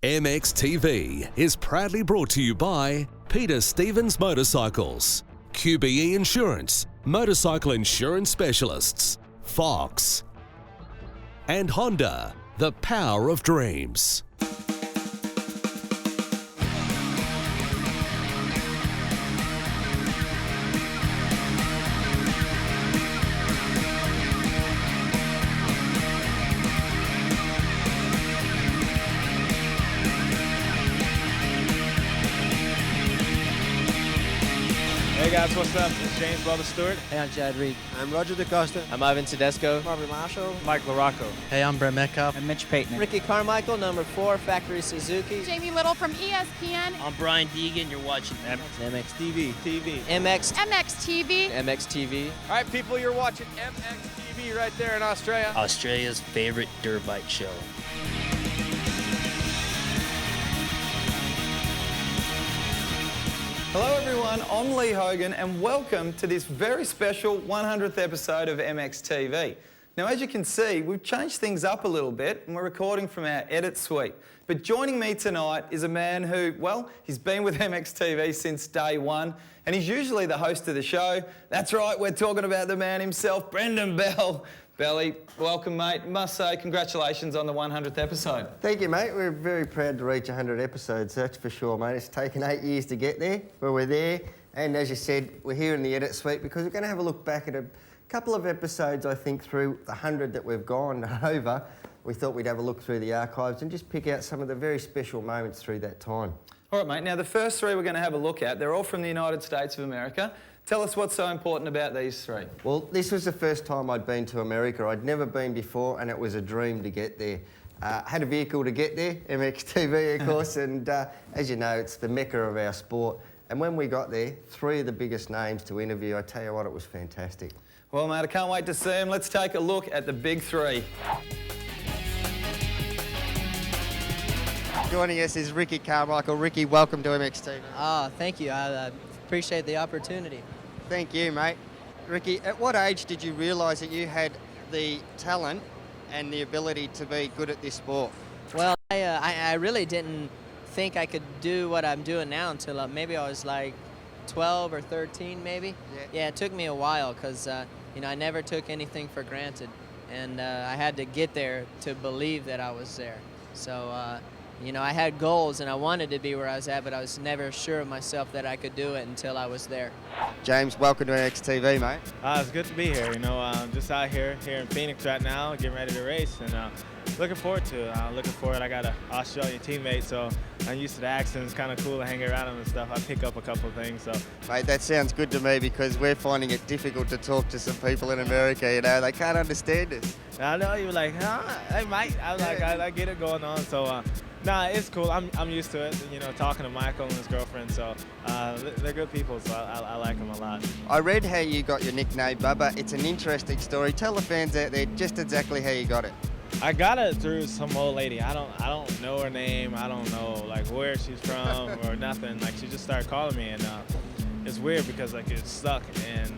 MXTV is proudly brought to you by Peter Stevens Motorcycles, QBE Insurance, Motorcycle Insurance Specialists, Fox, and Honda, the power of dreams. Hey guys, what's up? It's James Butler Stewart. Hey, I'm Chad Reed. I'm Roger DaCosta. I'm Ivan Tedesco. Bobby Marshall. Mike LaRocco. Hey, I'm Brett Metcalf. I'm Mitch Payton. Ricky Carmichael, number 4, Factory Suzuki. Jamie Little from ESPN. I'm Brian Deegan. You're watching MXTV. MXTV. MXTV. All right, people, you're watching MXTV right there in Australia. Australia's favorite dirt bike show. Hello everyone, I'm Lee Hogan and welcome to this very special 100th episode of MXTV. Now as you can see, we've changed things up a little bit and we're recording from our edit suite. But joining me tonight is a man who, well, he's been with MXTV since day one and he's usually the host of the show. That's right, we're talking about the man himself, Brendan Bell. Belly, welcome mate. Must say congratulations on the 100th episode. Thank you, mate. We're very proud to reach 100 episodes, that's for sure, mate. It's taken 8 years to get there, but we're there. And as you said, we're here in the edit suite because we're going to have a look back at a couple of episodes, I think, through the 100 that we've gone over. We thought we'd have a look through the archives and just pick out some of the very special moments through that time. All right, mate. Now, the first three we're going to have a look at, they're all from the United States of America. Tell us what's so important about these three. Well, this was the first time I'd been to America. I'd never been before, and it was a dream to get there. Had a vehicle to get there, MXTV, of course, and as you know, it's the mecca of our sport. And when we got there, 3 of the biggest names to interview, I tell you what, it was fantastic. Well, mate, I can't wait to see them. Let's take a look at the big 3. Joining us is Ricky Carmichael. Ricky, welcome to MXTV. Thank you. I appreciate the opportunity. Thank you, mate. Ricky, at what age did you realise that you had the talent and the ability to be good at this sport? Well, I really didn't think I could do what I'm doing now until maybe I was like 12 or 13 maybe. Yeah, it took me a while because, I never took anything for granted. And I had to get there to believe that I was there. So, I had goals and I wanted to be where I was at, but I was never sure of myself that I could do it until I was there. James, welcome to MXTV, mate. It's good to be here. I'm just out here in Phoenix right now, getting ready to race, and looking forward to it. I got an Australian teammate, so I'm used to the accent. It's kind of cool to hang around him and stuff. I pick up a couple of things. So, mate, that sounds good to me because we're finding it difficult to talk to some people in America. They can't understand us. I know you're like, huh? Hey, mate. I was like, I get it going on. So. Nah, it's cool. I'm used to it, talking to Michael and his girlfriend, so they're good people, so I like them a lot. I read how you got your nickname, Bubba. It's an interesting story. Tell the fans out there just exactly how you got it. I got it through some old lady. I don't know her name. I don't know where she's from or nothing. She just started calling me, and it's weird because it stuck, and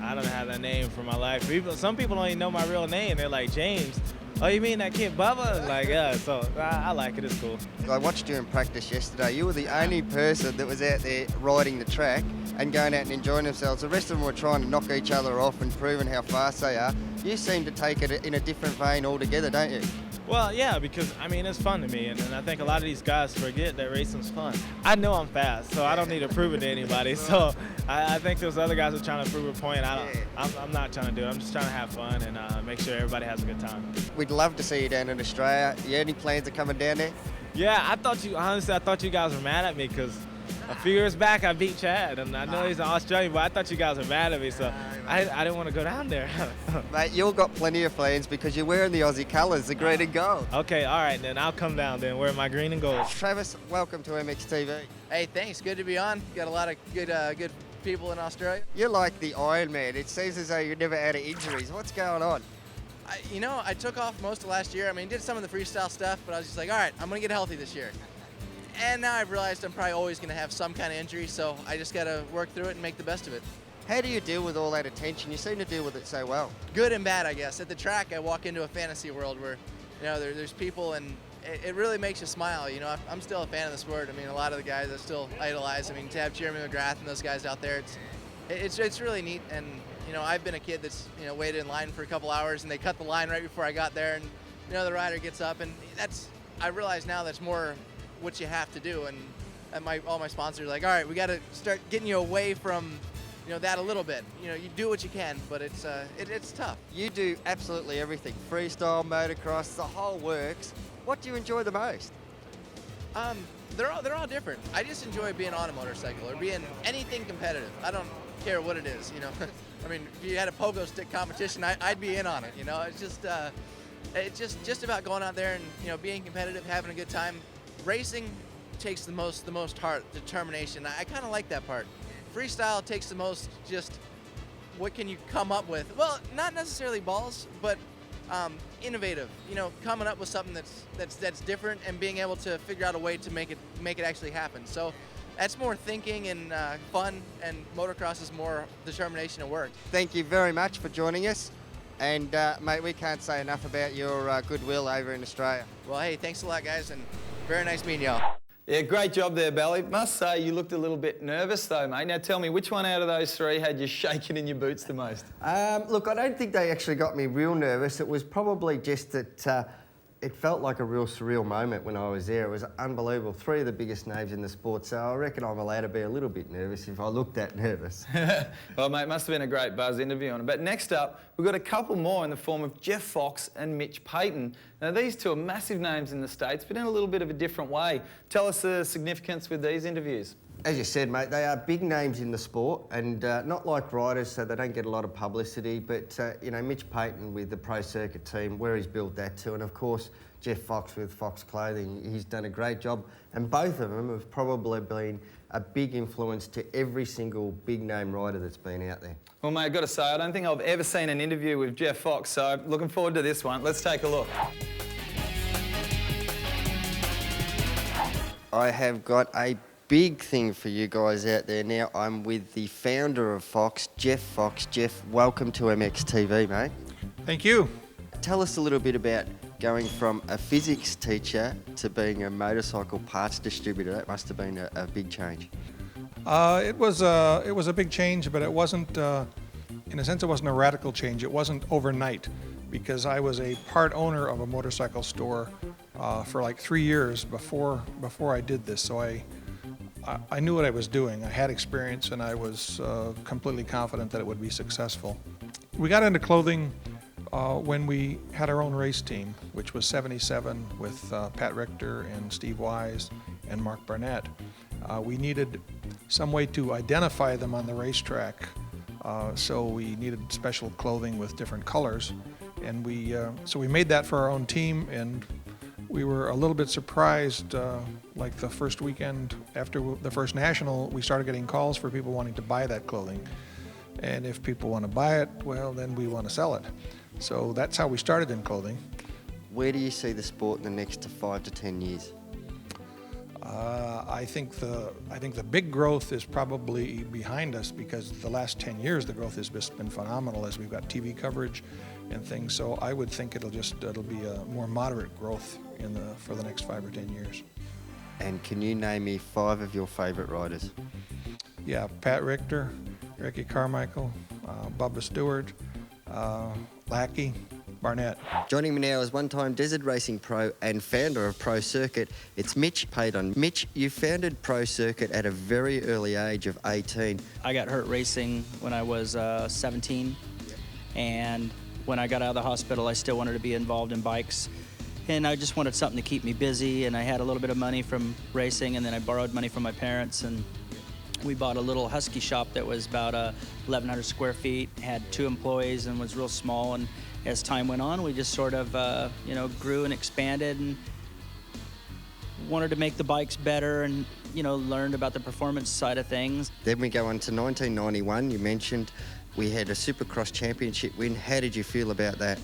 I don't have that name for my life. Some people don't even know my real name. They're like, James. Oh, you mean that kid Bubba? Yeah, so I like it. It's cool. I watched you in practice yesterday. You were the only person that was out there riding the track and going out and enjoying themselves. The rest of them were trying to knock each other off and proving how fast they are. You seem to take it in a different vein altogether, don't you? Well, yeah, because, it's fun to me, and I think a lot of these guys forget that racing's fun. I know I'm fast, so I don't need to prove it to anybody, so I think those other guys are trying to prove a point. I'm not trying to do it. I'm just trying to have fun and make sure everybody has a good time. We'd love to see you down in Australia. You any plans of coming down there? Yeah, I thought you guys were mad at me because a few years back I beat Chad, and I know he's an Australian, but I thought you guys were mad at me, so I didn't want to go down there. Mate, you've got plenty of plans because you're wearing the Aussie colours, the green and gold. Okay, all right, then I'll come down then, wear my green and gold. Travis, welcome to MXTV. Hey, thanks. Good to be on. Got a lot of good people in Australia. You're like the Iron Man. It seems as though you're never out of injuries. What's going on? I took off most of last year. Did some of the freestyle stuff, but I was just like, all right, I'm going to get healthy this year. And now I've realized I'm probably always going to have some kind of injury, so I just got to work through it and make the best of it. How do you deal with all that attention? You seem to deal with it so well. Good and bad, I guess. At the track, I walk into a fantasy world where, there's people and it really makes you smile. You know, I'm still a fan of the sport. I mean, a lot of the guys I still idolize. I mean, to have Jeremy McGrath and those guys out there, it's really neat. And you know, I've been a kid that's, you know, waited in line for a couple hours, and they cut the line right before I got there, and you know, the rider gets up, and I realize now that's more what you have to do. And all my sponsors are like, all right, we got to start getting you away from, you know, that a little bit. You know, you do what you can, but it's tough. You do absolutely everything. Freestyle, motocross, the whole works. What do you enjoy the most? They're all different. I just enjoy being on a motorcycle or being anything competitive. I don't care what it is, you know. I mean, if you had a pogo stick competition, I'd be in on it, you know. It's just about going out there and, you know, being competitive, having a good time. Racing takes the most heart, determination. I kind of like that part. Freestyle takes the most just what can you come up with. Well, not necessarily balls, but innovative. You know, coming up with something that's different and being able to figure out a way to make it actually happen. So that's more thinking and fun, and motocross is more determination and work. Thank you very much for joining us. And mate, we can't say enough about your goodwill over in Australia. Well, hey, thanks a lot, guys, and very nice meeting y'all. Yeah, great job there, Bally. Must say, you looked a little bit nervous though, mate. Now tell me, which one out of those three had you shaking in your boots the most? Look, I don't think they actually got me real nervous. It was probably just that it felt like a real surreal moment when I was there. It was unbelievable. Three of the biggest names in the sport, so I reckon I'm allowed to be a little bit nervous if I look that nervous. Well, mate, must have been a great buzz interviewing him. But next up, we've got a couple more in the form of Jeff Fox and Mitch Payton. Now, these two are massive names in the States, but in a little bit of a different way. Tell us the significance with these interviews. As you said, mate, they are big names in the sport, and not like riders, so they don't get a lot of publicity. But, you know, Mitch Payton with the Pro Circuit team, where he's built that to, and of course, Jeff Fox with Fox Clothing, he's done a great job. And both of them have probably been a big influence to every single big name rider that's been out there. Well, mate, I've got to say, I don't think I've ever seen an interview with Jeff Fox, so looking forward to this one. Let's take a look. I have got a big thing for you guys out there now. I'm with the founder of Fox, Jeff Fox. Jeff, welcome to MXTV, mate. Thank you. Tell us a little bit about going from a physics teacher to being a motorcycle parts distributor. That must have been a big change. It was a big change, but it wasn't, in a sense, it wasn't a radical change. It wasn't overnight, because I was a part owner of a motorcycle store for like 3 years before I did this. So I knew what I was doing. I had experience, and I was completely confident that it would be successful. We got into clothing when we had our own race team, which was 77 with Pat Richter and Steve Wise and Mark Barnett. We needed some way to identify them on the racetrack, so we needed special clothing with different colors, and so we made that for our own team. And we were a little bit surprised, like the first weekend after the first national, we started getting calls for people wanting to buy that clothing. And if people want to buy it, well, then we want to sell it. So that's how we started in clothing. Where do you see the sport in the next 5 to 10 years? I think the big growth is probably behind us, because the last 10 years the growth has just been phenomenal as we've got TV coverage and things. So I would think it'll be a more moderate growth for the next 5 or 10 years. And can you name me 5 of your favourite riders? Yeah, Pat Richter, Ricky Carmichael, Bubba Stewart, Lackey, Barnett. Joining me now is one-time desert racing pro and founder of Pro Circuit. It's Mitch Payton. Mitch, you founded Pro Circuit at a very early age of 18. I got hurt racing when I was 17, and when I got out of the hospital, I still wanted to be involved in bikes, and I just wanted something to keep me busy. And I had a little bit of money from racing, and then I borrowed money from my parents, and we bought a little husky shop that was about 1,100 square feet, had 2 employees, and was real small. And as time went on, we just sort of, grew and expanded, and wanted to make the bikes better, and, learned about the performance side of things. Then we go on to 1991. You mentioned we had a Supercross championship win. How did you feel about that?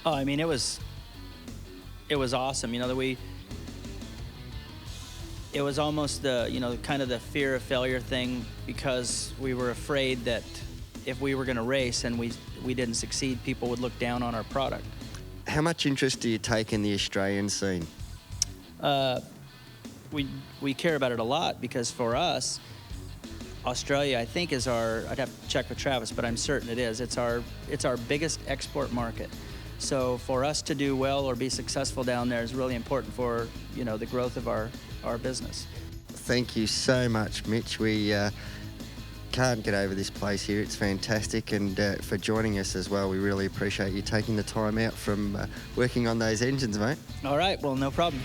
Oh, I mean, it was awesome. It was almost the, kind of the fear of failure thing, because we were afraid that if we were going to race and we didn't succeed, people would look down on our product. How much interest do you take in the Australian scene? We care about it a lot because for us, Australia, I think, is our, I'd have to check with Travis, but I'm certain it is. It's our biggest export market. So for us to do well or be successful down there is really important for, you know, the growth of our business. Thank you so much, Mitch. We can't get over this place here. It's fantastic, and for joining us as well. We really appreciate you taking the time out from working on those engines, mate. All right, well, no problem.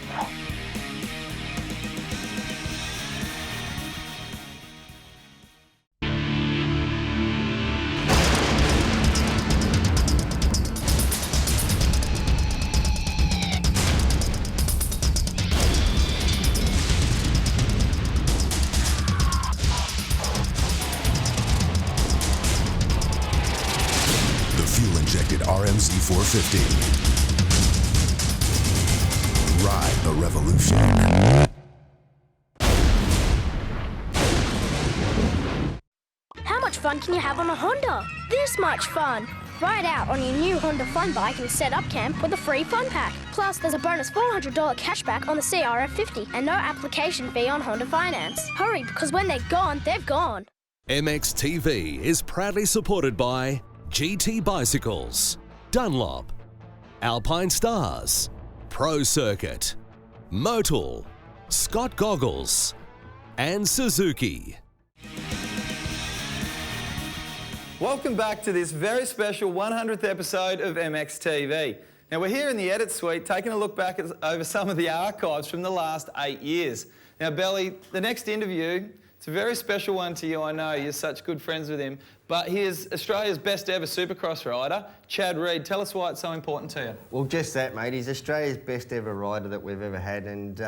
fuel-injected RMZ 450. Ride the revolution. How much fun can you have on a Honda? This much fun! Ride out on your new Honda Fun Bike and set up camp with a free fun pack. Plus, there's a bonus $400 cashback on the CRF50 and no application fee on Honda Finance. Hurry, because when they're gone, they've gone. MXTV is proudly supported by GT Bicycles, Dunlop, Alpine Stars, Pro Circuit, Motul, Scott Goggles, and Suzuki. Welcome back to this very special 100th episode of MXTV. Now we're here in the edit suite taking a look back over some of the archives from the last 8 years. Now Belly, the next interview, it's a very special one to you, I know, you're such good friends with him, but he is Australia's best ever Supercross rider, Chad Reed. Tell us why it's so important to you. Well, just that, mate. He's Australia's best ever rider that we've ever had, and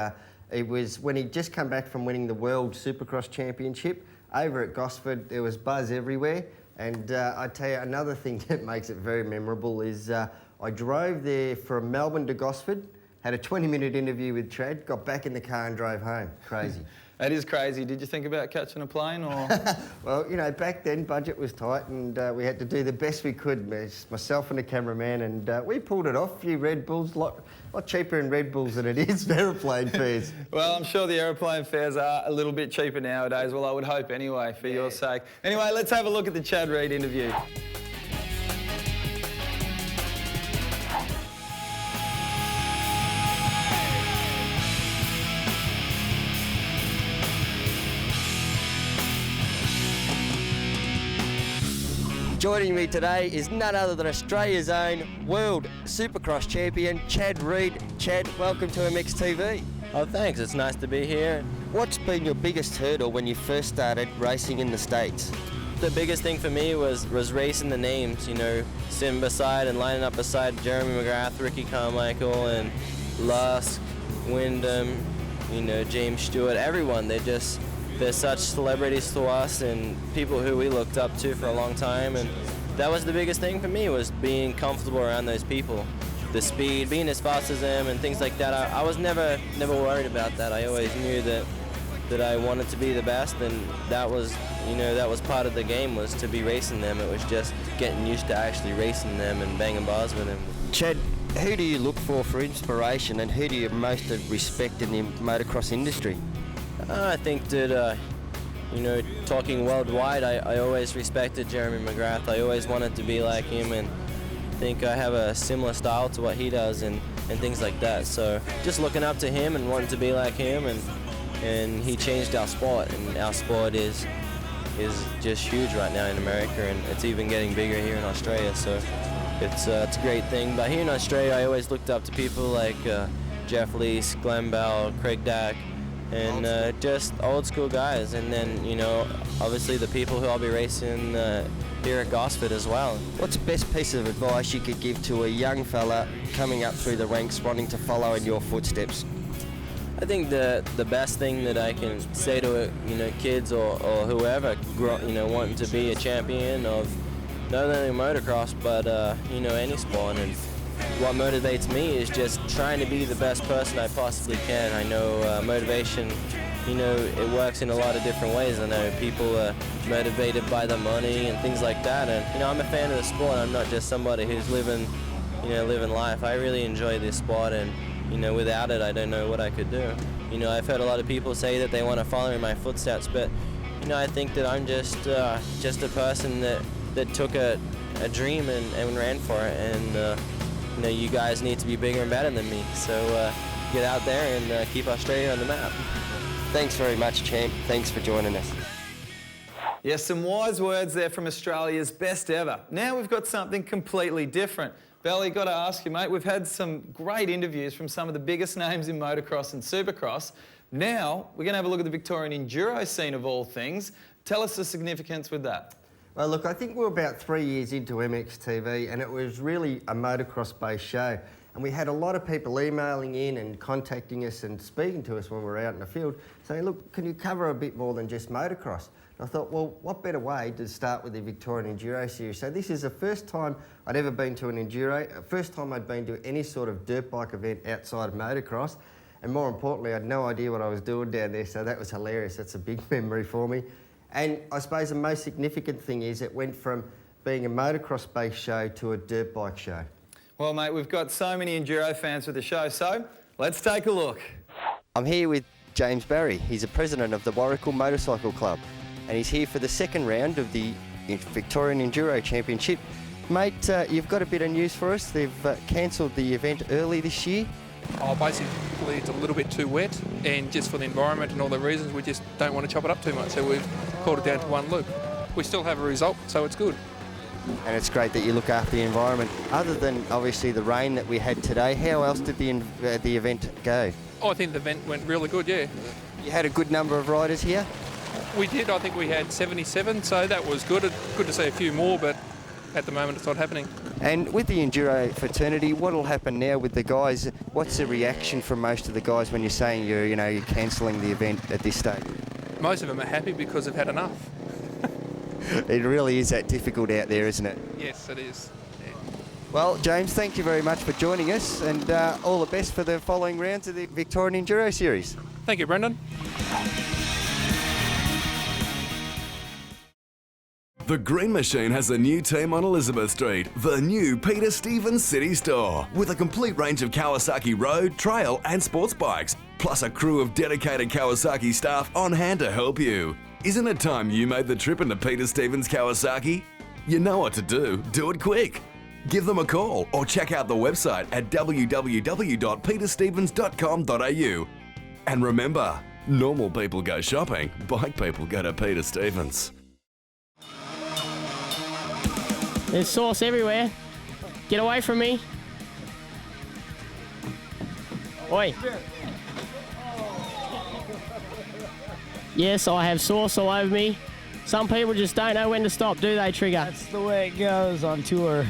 it was when he just come back from winning the World Supercross Championship over at Gosford. There was buzz everywhere. And I tell you, another thing that makes it very memorable is I drove there from Melbourne to Gosford, had a 20-minute interview with Chad, got back in the car and drove home. Crazy. That is crazy. Did you think about catching a plane or...? Well, you know, back then budget was tight and we had to do the best we could, myself and the cameraman, and we pulled it off. A few Red Bulls, a lot cheaper in Red Bulls than it is aeroplane fares. Well, I'm sure the aeroplane fares are a little bit cheaper nowadays. Well, I would hope anyway, for your sake. Anyway, let's have a look at the Chad Reed interview. Joining me today is none other than Australia's own World Supercross Champion, Chad Reed. Chad, welcome to MXTV. Oh, thanks. It's nice to be here. What's been your biggest hurdle when you first started racing in the States? The biggest thing for me was racing the names, you know, sitting beside and lining up beside Jeremy McGrath, Ricky Carmichael, and Lusk, Wyndham, you know, James Stewart, everyone. They're such celebrities to us and people who we looked up to for a long time, and that was the biggest thing for me, was being comfortable around those people. The speed, being as fast as them and things like that, I was never worried about that. I always knew that I wanted to be the best, and that was, you know, that was part of the game, was to be racing them. It was just getting used to actually racing them and banging bars with them. Chad, who do you look for inspiration, and who do you most respect in the motocross industry? I think that, you know, talking worldwide, I always respected Jeremy McGrath. I always wanted to be like him, and I think I have a similar style to what he does and things like that. So just looking up to him and wanting to be like him, and he changed our sport, and our sport is just huge right now in America, and it's even getting bigger here in Australia. So it's a great thing. But here in Australia, I always looked up to people like Jeff Lees, Glenn Bell, Craig Dack, and just old school guys. And then, you know, obviously the people who I'll be racing here at Gosford as well. What's the best piece of advice you could give to a young fella coming up through the ranks wanting to follow in your footsteps? I think the best thing that I can say to, you know, kids or whoever, you know, wanting to be a champion of not only motocross but you know, any sport, and what motivates me is just trying to be the best person I possibly can. I know motivation, you know, it works in a lot of different ways. I know people are motivated by the money and things like that, and, you know, I'm a fan of the sport. I'm not just somebody who's living, living life. I really enjoy this sport, and without it, I don't know what I could do. I've heard a lot of people say that they want to follow in my footsteps, but I think that I'm just a person that took a dream and ran for it, and you guys need to be bigger and better than me. So get out there and keep Australia on the map. Thanks very much, champ. Thanks for joining us. Yes, some wise words there from Australia's best ever. Now we've got something completely different. Belly, got to ask you, mate, we've had some great interviews from some of the biggest names in motocross and supercross. Now we're going to have a look at the Victorian enduro scene of all things. Tell us the significance with that. Well, look, I think we're about 3 years into MXTV, and it was really a motocross-based show. And we had a lot of people emailing in and contacting us and speaking to us when we were out in the field, saying, look, can you cover a bit more than just motocross? And I thought, well, what better way to start with the Victorian Enduro Series? So this is the first time I'd ever been to an enduro, first time I'd been to any sort of dirt bike event outside of motocross. And more importantly, I had no idea what I was doing down there, so that was hilarious. That's a big memory for me. And I suppose the most significant thing is it went from being a motocross-based show to a dirt bike show. Well, mate, we've got so many enduro fans with the show, so let's take a look. I'm here with James Barry. He's the president of the Warrigal Motorcycle Club, and he's here for the second round of the Victorian Enduro Championship. Mate, you've got a bit of news for us. They've cancelled the event early this year. Oh, basically it's a little bit too wet, and just for the environment and all the reasons, we just don't want to chop it up too much, so we've called it down to one loop. We still have a result, so it's good. And it's great that you look after the environment. Other than obviously the rain that we had today, how else did the event go? Oh, I think the event went really good, yeah. You had a good number of riders here? We did. I think we had 77, so that was good. Good to see a few more, but at the moment it's not happening. And with the enduro fraternity, what will happen now with the guys? What's the reaction from most of the guys when you're saying you're cancelling the event at this stage? Most of them are happy because they've had enough. It really is that difficult out there, isn't it? Yes, it is. Yeah. Well, James, thank you very much for joining us, and all the best for the following rounds of the Victorian Enduro Series. Thank you, Brendan. The Green Machine has a new team on Elizabeth Street, the new Peter Stevens City Store, with a complete range of Kawasaki road, trail and sports bikes, plus a crew of dedicated Kawasaki staff on hand to help you. Isn't it time you made the trip into Peter Stevens Kawasaki? You know what to do. Do it quick. Give them a call or check out the website at www.peterstevens.com.au. And remember, normal people go shopping, bike people go to Peter Stevens. There's sauce everywhere. Get away from me. Oi. Yes, I have sauce all over me. Some people just don't know when to stop, do they, Trigger? That's the way it goes on tour.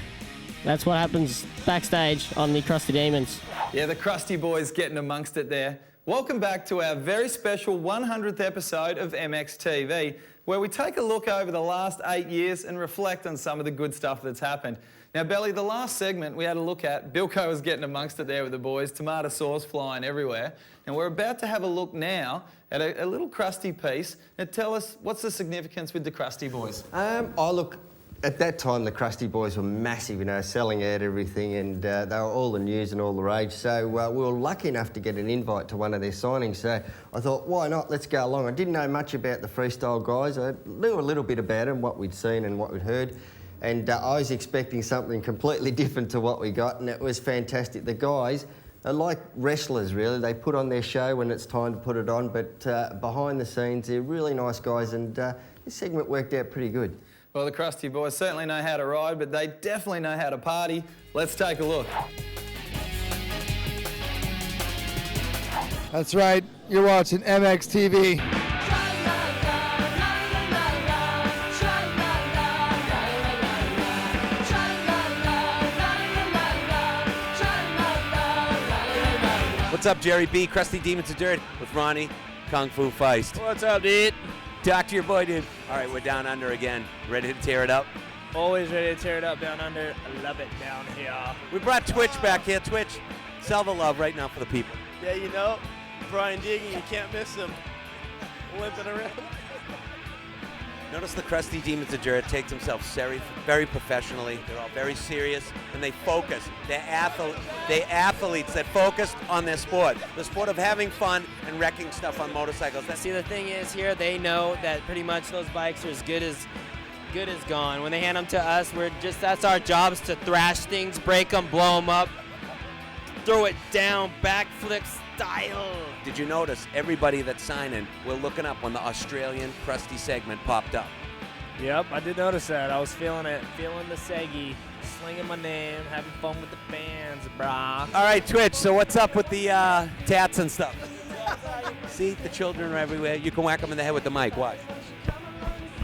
That's what happens backstage on the Crusty Demons. Yeah, the Crusty boys getting amongst it there. Welcome back to our very special 100th episode of MXTV, where we take a look over the last 8 years and reflect on some of the good stuff that's happened. Now, Belly, the last segment we had a look at, Bilko was getting amongst it there with the boys, tomato sauce flying everywhere. And we're about to have a look now at a little Crusty piece. Now, tell us, what's the significance with the Crusty boys? Look, at that time, the Crusty boys were massive, selling out everything, and they were all the news and all the rage. So we were lucky enough to get an invite to one of their signings. So I thought, why not? Let's go along. I didn't know much about the freestyle guys. I knew a little bit about them, what we'd seen and what we'd heard. And I was expecting something completely different to what we got, and it was fantastic. The guys are like wrestlers, really. They put on their show when it's time to put it on, but behind the scenes, they're really nice guys, and this segment worked out pretty good. Well, the Crusty boys certainly know how to ride, but they definitely know how to party. Let's take a look. That's right, you're watching MXTV. What's up, Jerry B? Crusty Demons of Dirt with Ronnie Kung Fu Feist. What's up, dude? Talk to your boy, dude. All right, we're down under again. Ready to tear it up? Always ready to tear it up down under. I love it down here. We brought Twitch back here. Twitch, sell the love right now for the people. Yeah, Brian Diggy, you can't miss him. Limping around. Notice the Crusty Demons of Dirt take themselves very professionally. They're all very serious, and they focus. They're athletes that focus on their sport, the sport of having fun and wrecking stuff on motorcycles. See, the thing is here, they know that pretty much those bikes are as good as gone. When they hand them to us, that's our job, is to thrash things, break them, blow them up, throw it down, backflip style. Did you notice everybody that's signing, we're looking up when the Australian Crusty segment popped up? Yep, I did notice that. I was feeling it, feeling the seggy, slinging my name, having fun with the fans, brah. All right, Twitch, so what's up with the tats and stuff? See, the children are everywhere. You can whack them in the head with the mic, watch.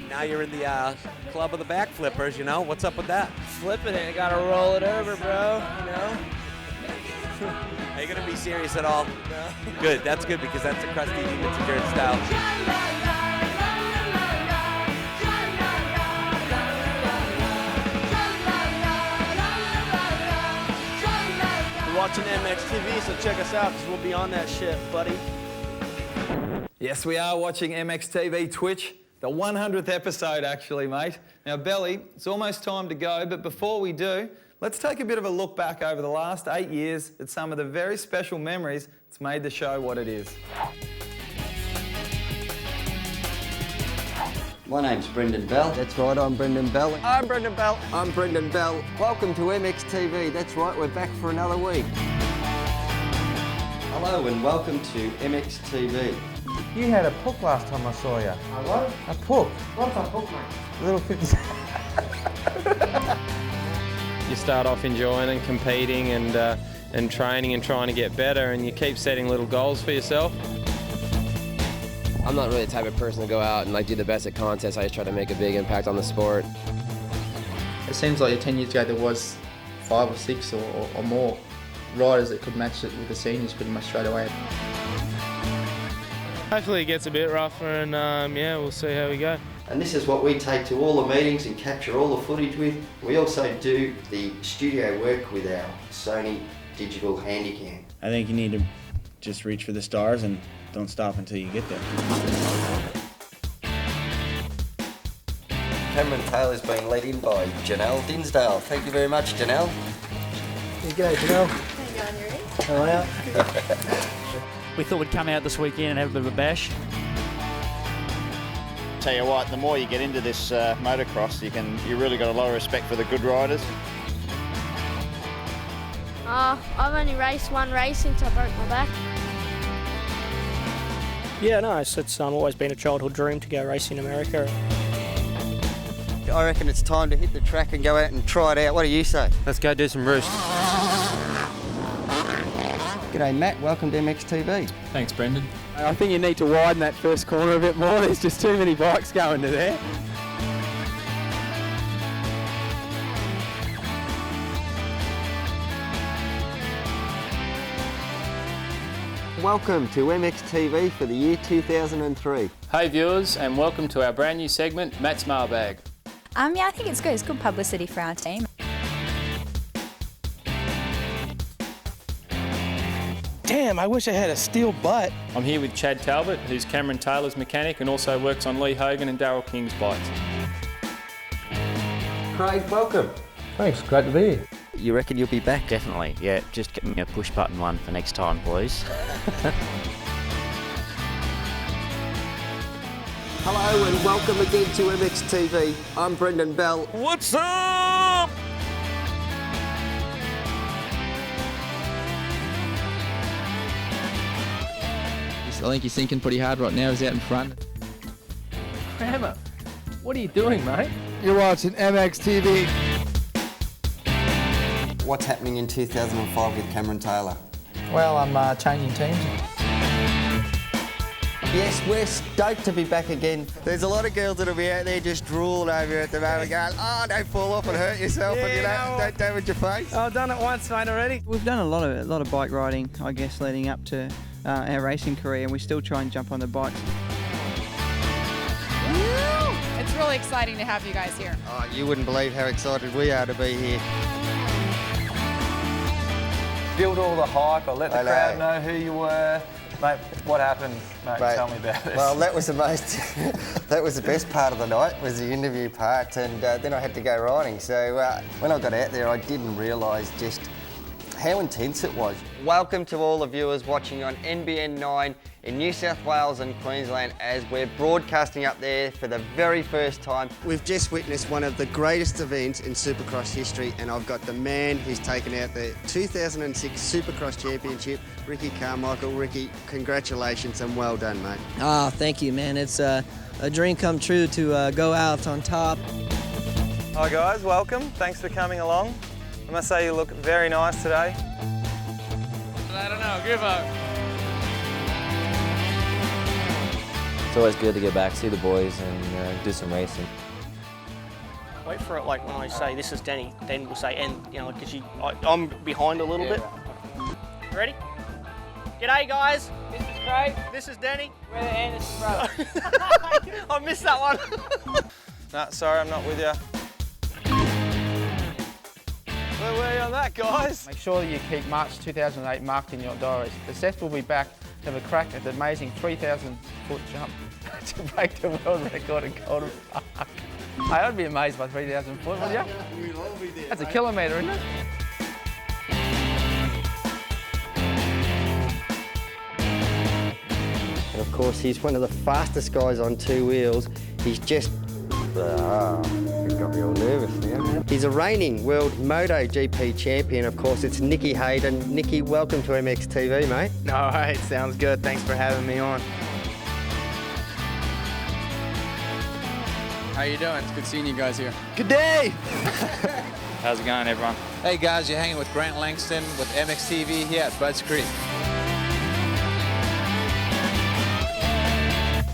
Now you're in the club of the back flippers, you know? What's up with that? Flipping it, gotta roll it over, bro, you know? Are you gonna be serious at all? No. Good, that's good, because that's a Crusty Demons of Dirt style. You're watching MXTV, so check us out, because we'll be on that shit, buddy. Yes, we are watching MXTV Twitch, the 100th episode actually, mate. Now, Belly, it's almost time to go, but before we do, let's take a bit of a look back over the last 8 years at some of the very special memories that's made the show what it is. My name's Brendan Bell. That's right, I'm Brendan Bell. I'm Brendan Bell. I'm Brendan Bell. Welcome to MXTV. That's right, we're back for another week. Hello and welcome to MXTV. You had a puck last time I saw you. A what? A puck. What's a puck, mate? A little 50. You start off enjoying and competing and training and trying to get better, and you keep setting little goals for yourself. I'm not really the type of person to go out and do the best at contests. I just try to make a big impact on the sport. It seems like 10 years ago there was 5 or 6 or more riders that could match it with the seniors pretty much straight away. Hopefully it gets a bit rougher, and yeah, we'll see how we go. And this is what we take to all the meetings and capture all the footage with. We also do the studio work with our Sony digital handycam. I think you need to just reach for the stars and don't stop until you get there. Cameron Taylor's been led in by Janelle Dinsdale. Thank you very much, Janelle. Here you go, Janelle. How are you? We thought we'd come out this weekend and have a bit of a bash. Tell you what, the more you get into this motocross, you really got a lot of respect for the good riders. I've only raced one race since I broke my back. Yeah, no, it's always been a childhood dream to go racing in America. I reckon it's time to hit the track and go out and try it out. What do you say? Let's go do some roosts. G'day Matt, welcome to MXTV. Thanks, Brendan. I think you need to widen that first corner a bit more. There's just too many bikes going to there. Welcome to MXTV for the year 2003. Hey viewers, and welcome to our brand new segment, Matt's Mailbag. Yeah, I think it's good. It's good publicity for our team. Damn, I wish I had a steel butt. I'm here with Chad Talbot, who's Cameron Taylor's mechanic and also works on Lee Hogan and Daryl King's bikes. Craig, welcome. Thanks, great to be here. You reckon you'll be back? Definitely, yeah. Just get me a push button one for next time, please. Hello and welcome again to MXTV. I'm Brendan Bell. What's up? I think he's thinking pretty hard right now. He's out in front. Hammer, what are you doing, mate? You're watching MXTV. What's happening in 2005 with Cameron Taylor? Well, I'm changing teams. Yes, we're stoked to be back again. There's a lot of girls that'll be out there just drooling over you at the moment going, oh, don't fall off and hurt yourself and don't damage your face. I've done it once, mate, already. We've done a lot of bike riding, I guess, leading up to our racing career, and we still try and jump on the bikes. Woo! It's really exciting to have you guys here. Oh, you wouldn't believe how excited we are to be here. Build all the hype, or let the crowd know who you were. Mate, what happened, mate? Mate, Tell me about this. Well, that was the most, that was the best part of the night, was the interview part, and then I had to go riding. So when I got out there, I didn't realise just how intense it was. Welcome to all the viewers watching on NBN 9 in New South Wales and Queensland as we're broadcasting up there for the very first time. We've just witnessed one of the greatest events in Supercross history, and I've got the man who's taken out the 2006 Supercross Championship, Ricky Carmichael. Ricky, congratulations and well done, mate. Ah, thank you, man. It's a dream come true to go out on top. Hi guys, welcome. Thanks for coming along. I must say you look very nice today. I don't know, give up. It's always good to get back, see the boys, and do some racing. Wait for it, like when I say this is Danny, then we'll say and, you know, because I'm behind a little bit. Ready? G'day guys. This is Craig. This is Danny. We're the Anderson brothers. I missed that one. No, sorry, I'm not with you. Where were you on that, guys? Make sure that you keep March 2008 marked in your diaries. The Seth will be back to have a crack at the amazing 3,000-foot jump to break the world record in Golden Park. Hey, I'd be amazed by 3,000 foot, would you? We'll all be there. That's a kilometre, isn't it? And of course, he's one of the fastest guys on two wheels. He's just... it got me all nervous now. He's a reigning world Moto GP champion, of course. It's Nicky Hayden. Nicky, welcome to MXTV, mate. All right, sounds good. Thanks for having me on. How you doing? It's good seeing you guys here. Good day! How's it going, everyone? Hey guys, you're hanging with Grant Langston with MXTV here at Budds Creek.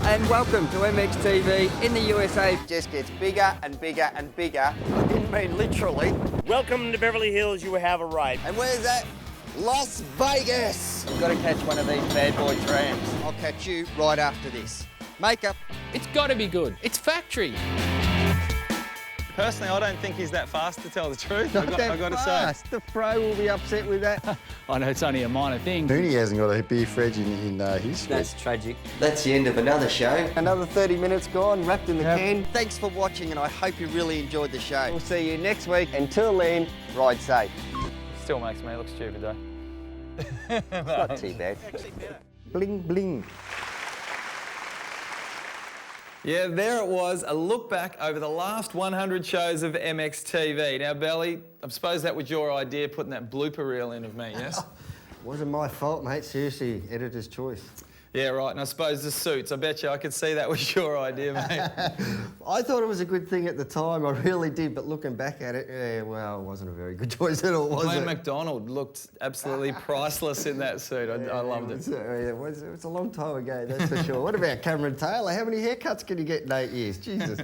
And welcome to MXTV in the USA. It just gets bigger and bigger and bigger. I didn't mean literally. Welcome to Beverly Hills, you have arrived. And where's that? Las Vegas. You've got to catch one of these bad boy trams. I'll catch you right after this. Makeup. It's got to be good. It's factory. Personally, I don't think he's that fast, to tell the truth. Not I got to say. The pro will be upset with that. I know it's only a minor thing. Mooney hasn't got a beer fridge in his That's tragic. That's the end of another show. Another 30 minutes gone, wrapped in the can. Thanks for watching, and I hope you really enjoyed the show. We'll see you next week. Until then, ride safe. Still makes me look stupid, though. It's not too bad. Bling, bling. Yeah, there it was, a look back over the last 100 shows of MXTV. Now, Belly, I suppose that was your idea, putting that blooper reel in of me, yes? Wasn't my fault, mate. Seriously, editor's choice. Yeah, right, and I suppose the suits. I bet you I could see that was your idea, mate. I thought it was a good thing at the time, I really did, but looking back at it, yeah, well, it wasn't a very good choice at all, was Glenn it? McDonald looked absolutely priceless in that suit. I loved it. It was a long time ago, that's for sure. What about Cameron Taylor? How many haircuts can you get in 8 years? Jesus.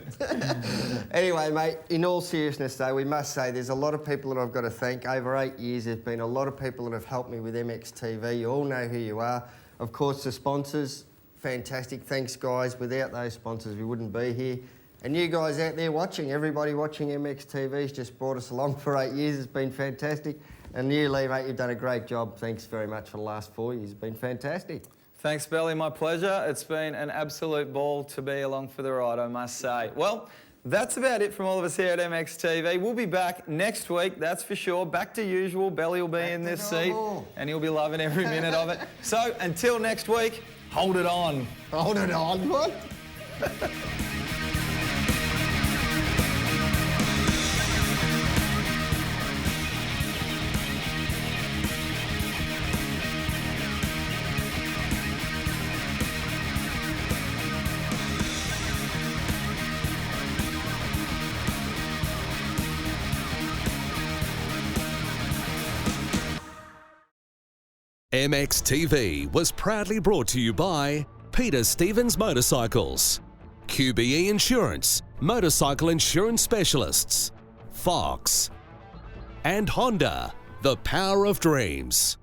Anyway, mate, in all seriousness, though, we must say there's a lot of people that I've got to thank. Over 8 years, there's been a lot of people that have helped me with MXTV. You all know who you are. Of course, the sponsors, fantastic. Thanks, guys. Without those sponsors, we wouldn't be here. And you guys out there watching, everybody watching MXTV's just brought us along for 8 years. It's been fantastic. And you, Lee, mate, you've done a great job. Thanks very much for the last 4 years. It's been fantastic. Thanks, Belly. My pleasure. It's been an absolute ball to be along for the ride, I must say. Well, that's about it from all of us here at MXTV. We'll be back next week, that's for sure. Back to usual. Belly will be in this seat and he'll be loving every minute of it. So until next week, hold it on. Hold it on? What? MXTV was proudly brought to you by Peter Stevens Motorcycles, QBE Insurance, Motorcycle Insurance Specialists, Fox, and Honda, the power of dreams.